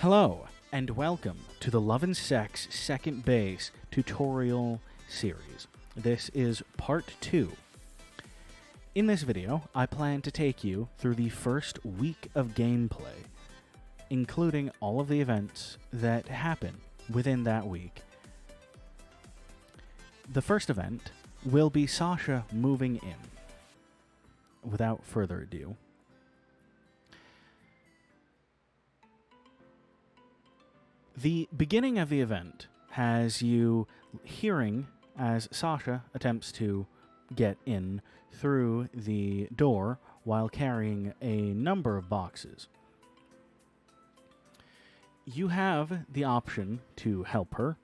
Hello, and welcome to the Love and Sex Second Base tutorial series. This is part 2. In this video, I plan to take you through the first week of gameplay, including all of the events that happen within that week. The first event will be Sasha moving in. Without further ado, the beginning of the event has you hearing as Sasha attempts to get in through the door while carrying a number of boxes. You have the option to help her,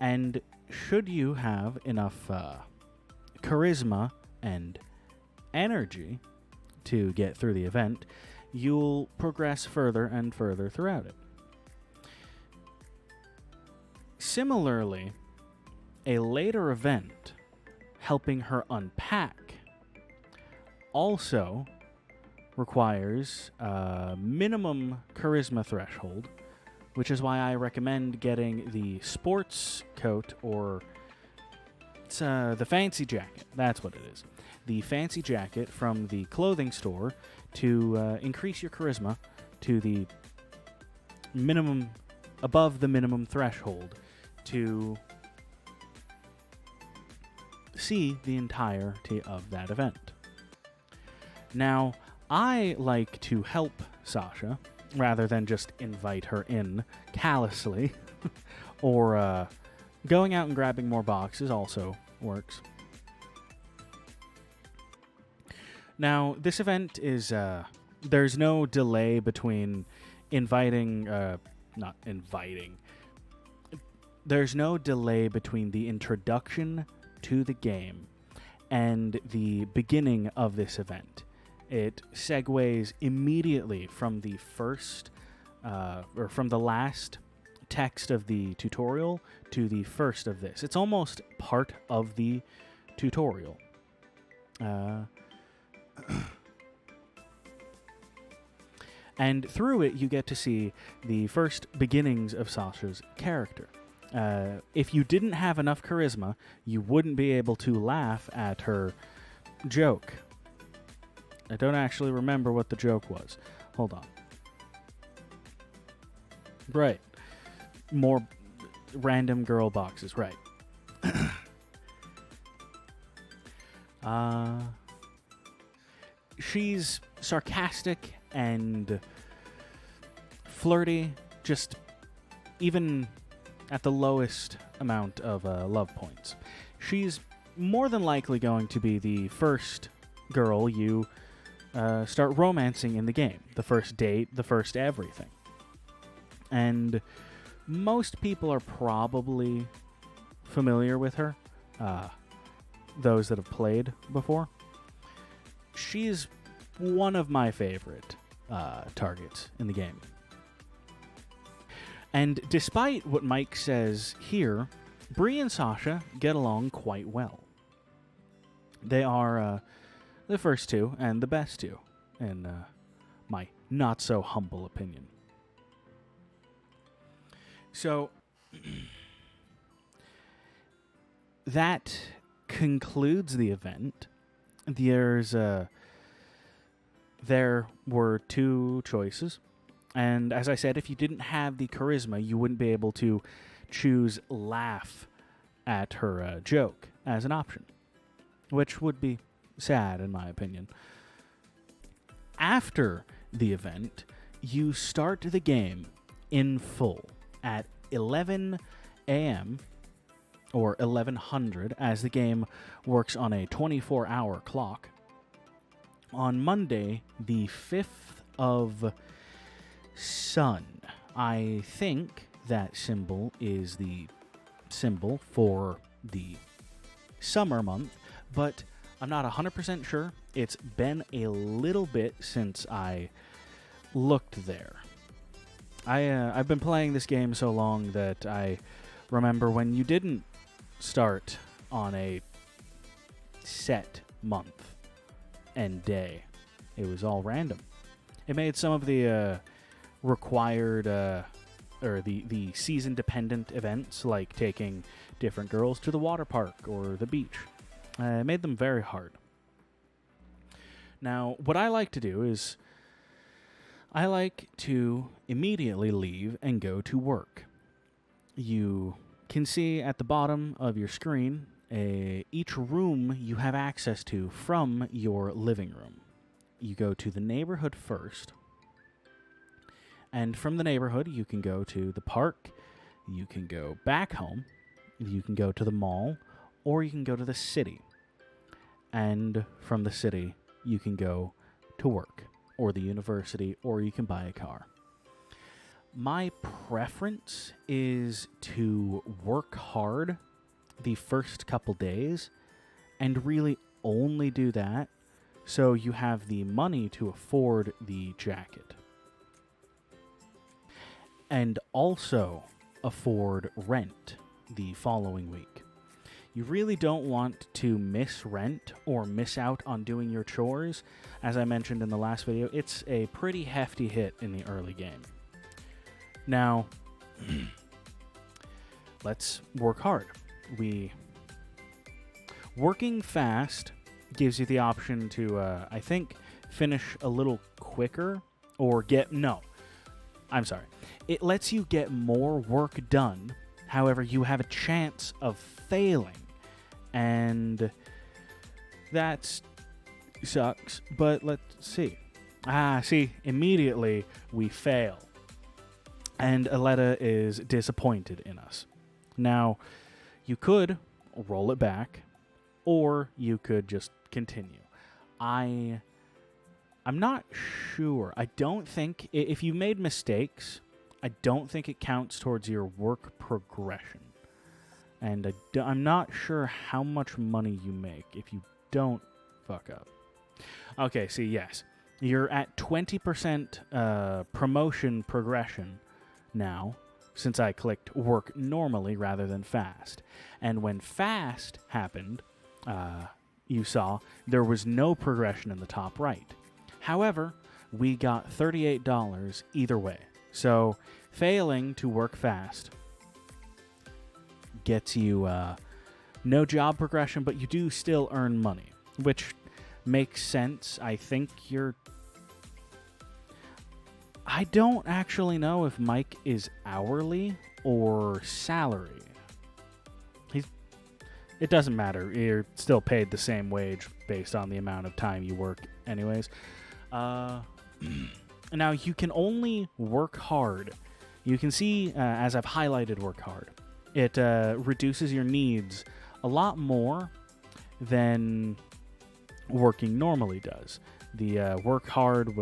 and should you have enough charisma and energy to get through the event, you'll progress further and further throughout it. Similarly, a later event helping her unpack also requires a minimum charisma threshold, which is why I recommend getting the sports coat, or it's the fancy jacket. That's what it is. The fancy jacket from the clothing store to increase your charisma to the minimum, above the minimum threshold, to see the entirety of that event. Now, I like to help Sasha rather than just invite her in callously, or going out and grabbing more boxes also works. Now, this event is, there's no delay between there's no delay between the introduction to the game and the beginning of this event. It segues immediately from the first, or from the last text of the tutorial to the first of this. It's almost part of the tutorial. And through it, you get to see the first beginnings of Sasha's character. If you didn't have enough charisma, you wouldn't be able to laugh at her joke. I don't actually remember what the joke was. Hold on. Right. More random girl boxes. Right. She's sarcastic and flirty, just even at the lowest amount of love points. She's more than likely going to be the first girl you start romancing in the game. The first date, the first everything. And most people are probably familiar with her, those that have played before. She's one of my favorite targets in the game. And despite what Mike says here, Bree and Sasha get along quite well. They are the first two and the best two, in my not-so-humble opinion. So, that concludes the event. There were two choices. And as I said, if you didn't have the charisma, you wouldn't be able to choose laugh at her joke as an option, which would be sad in my opinion. After the event, you start the game in full at 11 a.m. or 1100, as the game works on a 24-hour clock, on Monday, the 5th of Sun. I think that symbol is the symbol for the summer month, but I'm not 100% sure. It's been a little bit since I looked there. I've been playing this game so long that I remember when you didn't start on a set month and day. It was all random. It made some of the required or the season dependent events like taking different girls to the water park or the beach. It made them very hard. Now, what I like to do is I like to immediately leave and go to work. You can see at the bottom of your screen each room you have access to from your living room. You go to the neighborhood first, and from the neighborhood you can go to the park, you can go back home, you can go to the mall, or you can go to the city. And from the city you can go to work or the university, or you can buy a car. My preference is to work hard the first couple days and really only do that so you have the money to afford the jacket. And also afford rent the following week. You really don't want to miss rent or miss out on doing your chores. As I mentioned in the last video, it's a pretty hefty hit in the early game. Now, let's work hard. Working fast gives you the option to, I think, finish a little quicker or it lets you get more work done. However, you have a chance of failing, and that sucks, but let's see. Immediately we fail, and Aletta is disappointed in us. Now, you could roll it back, or you could just continue. I'm not sure. I don't think, if you made mistakes, I don't think it counts towards your work progression. And I'm not sure how much money you make if you don't fuck up. Okay, see, yes. You're at 20% promotion progression now, since I clicked work normally rather than fast. And when fast happened, you saw there was no progression in the top right. However, we got $38 either way. So, failing to work fast gets you no job progression, but you do still earn money, which makes sense. I think I don't actually know if Mike is hourly or salary. It doesn't matter. You're still paid the same wage based on the amount of time you work anyways. Now, you can only work hard. You can see, as I've highlighted work hard, it reduces your needs a lot more than working normally does. The work hard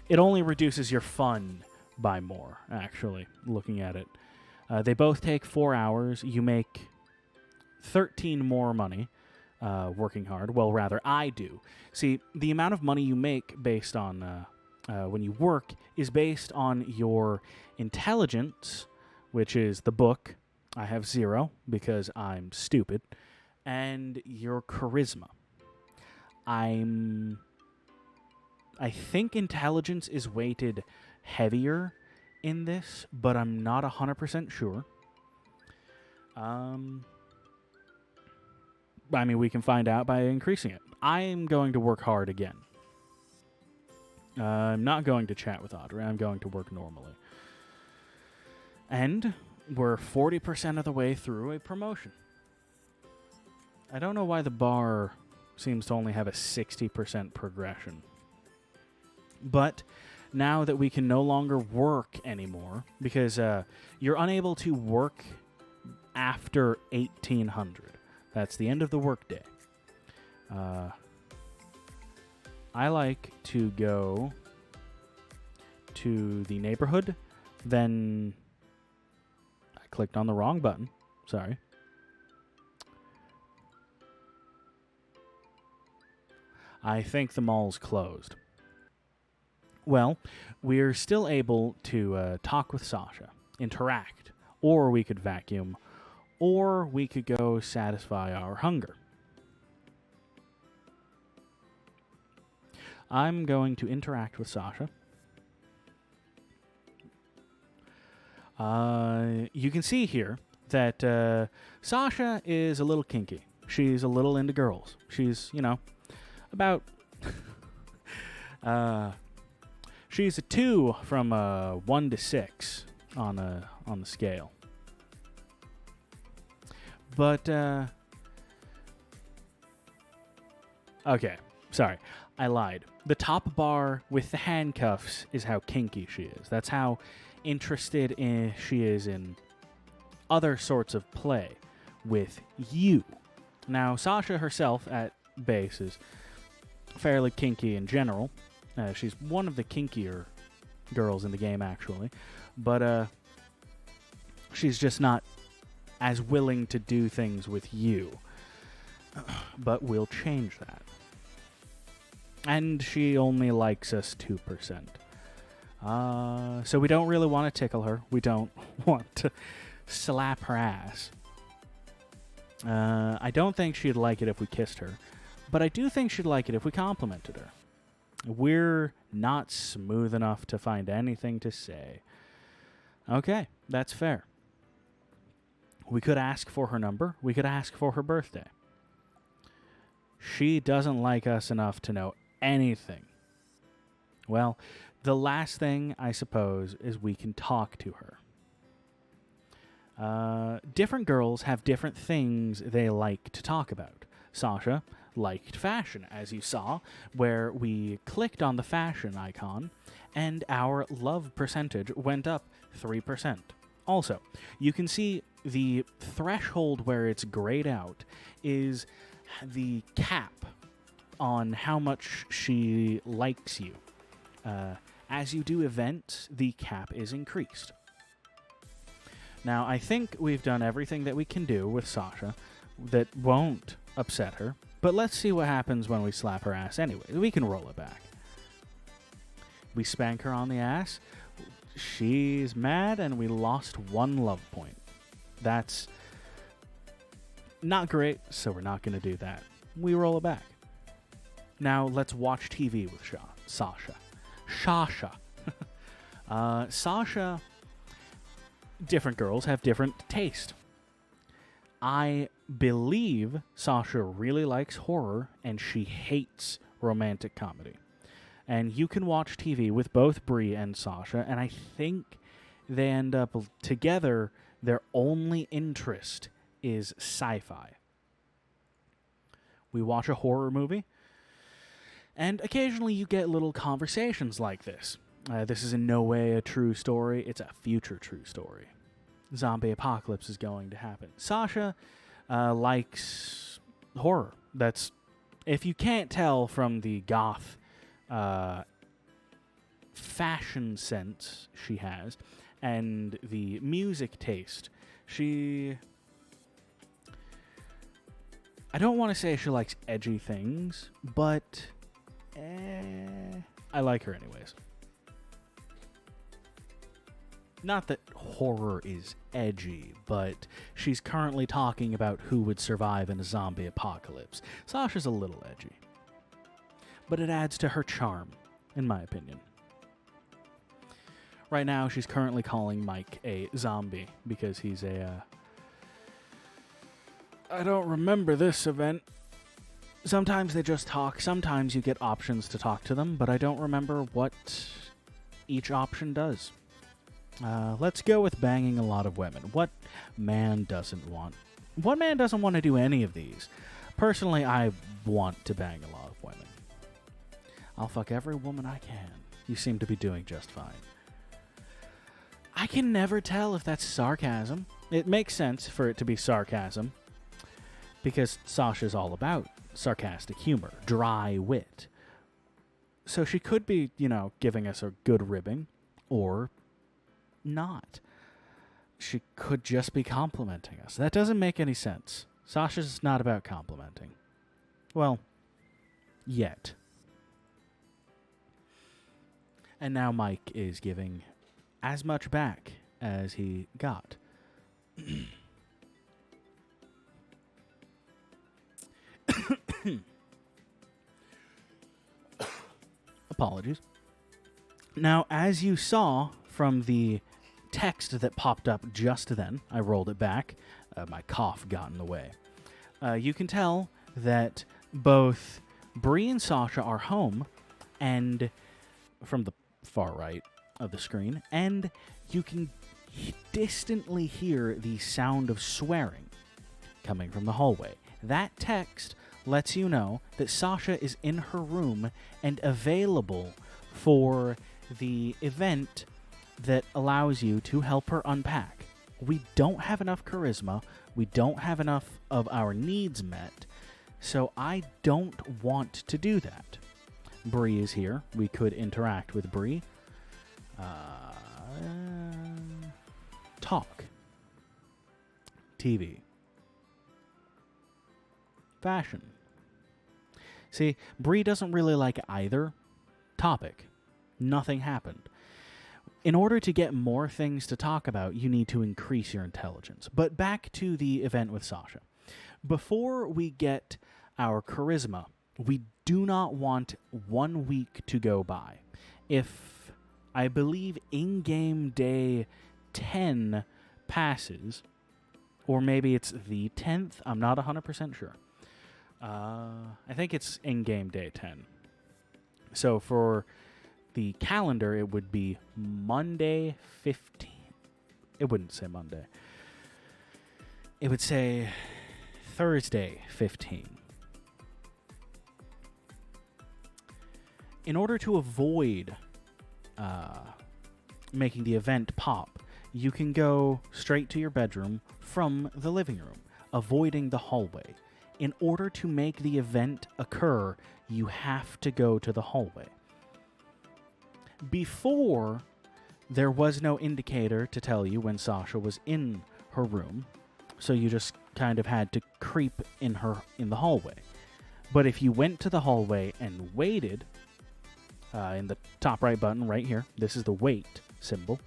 it only reduces your fun by more, actually, looking at it. They both take 4 hours. You make 13 more money. Working hard. Well, rather, I do. See, the amount of money you make based on when you work is based on your intelligence, which is the book. I have 0 because I'm stupid, and your charisma. I think intelligence is weighted heavier in this, but I'm not 100% sure. I mean, we can find out by increasing it. I'm going to work hard again. I'm not going to chat with Audrey. I'm going to work normally. And we're 40% of the way through a promotion. I don't know why the bar seems to only have a 60% progression. But now that we can no longer work anymore, because you're unable to work after 1800. That's the end of the workday. I like to go to the neighborhood, then I clicked on the wrong button. Sorry. I think the mall's closed. Well, we're still able to talk with Sasha, interact, or we could vacuum, or we could go satisfy our hunger. I'm going to interact with Sasha. You can see here that Sasha is a little kinky. She's a little into girls. She's, about... she's a 2 from 1 to 6 on the scale. But, okay, sorry. I lied. The top bar with the handcuffs is how kinky she is. That's how interested she is in other sorts of play with you. Now, Sasha herself at base is fairly kinky in general. She's one of the kinkier girls in the game, actually. But she's just not as willing to do things with you. But we'll change that. And she only likes us 2%. So we don't really want to tickle her. We don't want to slap her ass. I don't think she'd like it if we kissed her. But I do think she'd like it if we complimented her. We're not smooth enough to find anything to say. Okay, that's fair. We could ask for her number. We could ask for her birthday. She doesn't like us enough to know anything. Well, the last thing, I suppose, is we can talk to her. Different girls have different things they like to talk about. Sasha liked fashion, as you saw, where we clicked on the fashion icon, and our love percentage went up 3%. Also, you can see the threshold where it's grayed out is the cap on how much she likes you. As you do events, the cap is increased. Now, I think we've done everything that we can do with Sasha that won't upset her, but let's see what happens when we slap her ass anyway. We can roll it back. We spank her on the ass. She's mad, and we lost 1 love point. That's not great, so we're not going to do that. We roll it back. Now, let's watch TV with Sasha. Sasha, different girls have different taste. I believe Sasha really likes horror, and she hates romantic comedy. And you can watch TV with both Brie and Sasha, and I think they end up together. Their only interest is sci-fi. We watch a horror movie, and occasionally you get little conversations like this. This is in no way a true story. It's a future true story. Zombie apocalypse is going to happen. Sasha likes horror. That's, if you can't tell from the goth fashion sense she has and the music taste, I don't want to say she likes edgy things, but I like her anyways. Not that horror is edgy, but she's currently talking about who would survive in a zombie apocalypse. Sasha's a little edgy. But it adds to her charm, in my opinion. Right now, she's currently calling Mike a zombie because he's I don't remember this event. Sometimes they just talk. Sometimes you get options to talk to them, but I don't remember what each option does. Let's go with banging a lot of women. What man doesn't want? What man doesn't want to do any of these? Personally, I want to bang a lot of women. I'll fuck every woman I can. You seem to be doing just fine. I can never tell if that's sarcasm. It makes sense for it to be sarcasm, because Sasha's all about sarcastic humor, dry wit. So she could be, giving us a good ribbing, or not. She could just be complimenting us. That doesn't make any sense. Sasha's not about complimenting. Well, yet. And now Mike is giving as much back as he got. apologies. Now, as you saw from the text that popped up just then, I rolled it back. My cough got in the way. You can tell that both Bree and Sasha are home, and from the far right of the screen, and you can distantly hear the sound of swearing coming from the hallway. That text lets you know that Sasha is in her room and available for the event that allows you to help her unpack. We don't have enough charisma. We don't have enough of our needs met. So I don't want to do that. Bree is here. We could interact with Bree. Talk. TV. Fashion. See, Bree doesn't really like either topic. Nothing happened. In order to get more things to talk about, you need to increase your intelligence. But back to the event with Sasha. Before we get our charisma, we do not want 1 week to go by. If I believe in-game day 10 passes, or maybe it's the 10th, I'm not 100% sure. I think it's in-game day 10. So for the calendar, it would be Monday 15. It wouldn't say Monday. It would say Thursday 15. In order to avoid making the event pop, you can go straight to your bedroom from the living room, avoiding the hallway. In order to make the event occur, you have to go to the hallway. Before, there was no indicator to tell you when Sasha was in her room, so you just kind of had to creep in the hallway. But if you went to the hallway and waited, in the top right button right here, this is the wait symbol,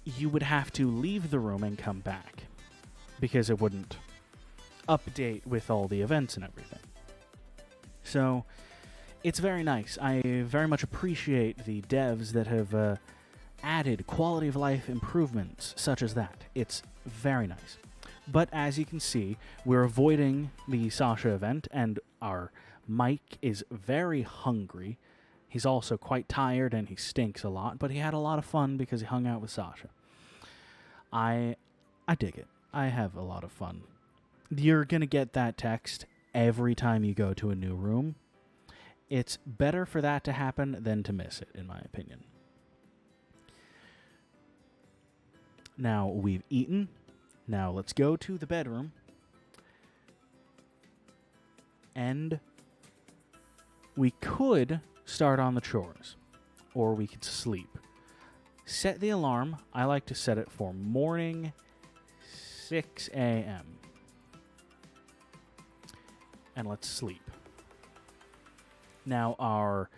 you would have to leave the room and come back, because it wouldn't update with all the events and everything. So it's very nice. I very much appreciate the devs that have added quality of life improvements such as that. It's very nice. But as you can see, we're avoiding the Sasha event, and our Mike is very hungry. He's also quite tired, and he stinks a lot, but he had a lot of fun because he hung out with Sasha. I dig it. I have a lot of fun. You're going to get that text every time you go to a new room. It's better for that to happen than to miss it, in my opinion. Now, we've eaten. Now, let's go to the bedroom. And we could start on the chores, or we could sleep. Set the alarm. I like to set it for morning 6 a.m. And let's sleep. Now, our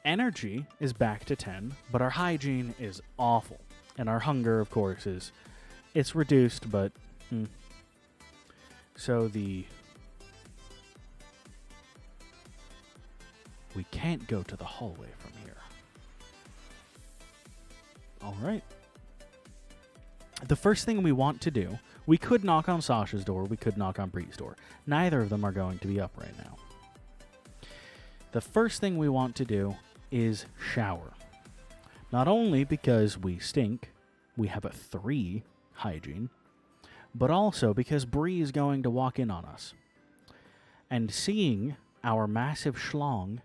energy is back to 10, but our hygiene is awful. And our hunger, of course, it's reduced, but... So we can't go to the hallway from here. All right. The first thing we want to do, we could knock on Sasha's door, we could knock on Bree's door. Neither of them are going to be up right now. The first thing we want to do is shower. Not only because we stink, we have a 3 hygiene, but also because Bree is going to walk in on us. And seeing our massive schlong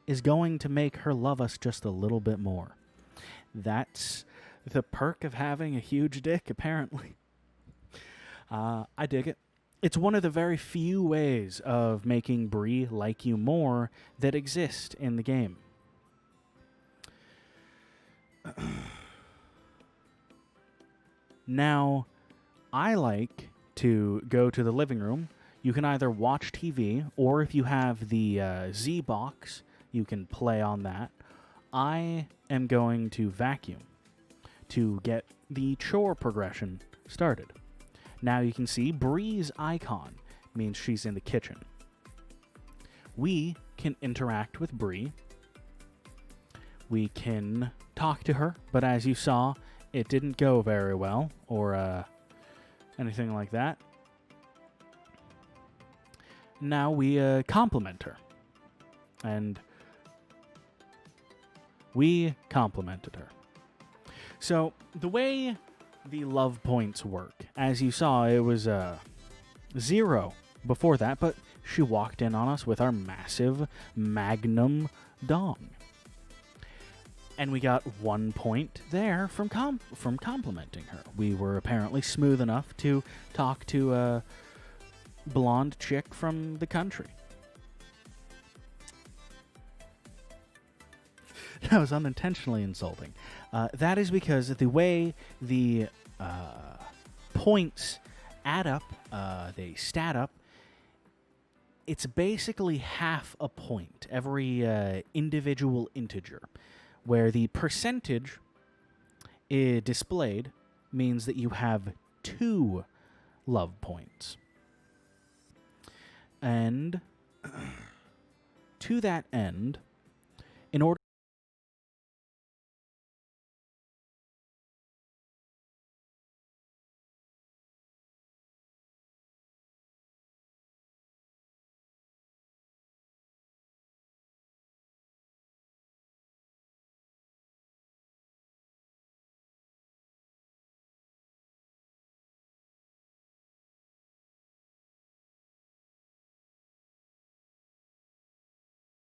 is going to make her love us just a little bit more. That's the perk of having a huge dick, apparently. I dig it. It's one of the very few ways of making Bree like you more that exist in the game. Now, I like to go to the living room. You can either watch TV, or if you have the Z-Box, you can play on that. I am going to vacuum to get the chore progression started. Now you can see Bree's icon means she's in the kitchen. we can interact with Bree. We can talk to her, but as you saw, it didn't go very well, or anything like that. Now we compliment her. And we complimented her. So, the way the love points work, as you saw, it was 0 before that, but she walked in on us with our massive magnum dong. And we got 1 point there from complimenting her. We were apparently smooth enough to talk to a blonde chick from the country. That was unintentionally insulting. That is because the way the points add up, they stat up, it's basically half a point, every individual integer, where the percentage displayed means that you have 2 love points. And to that end, in order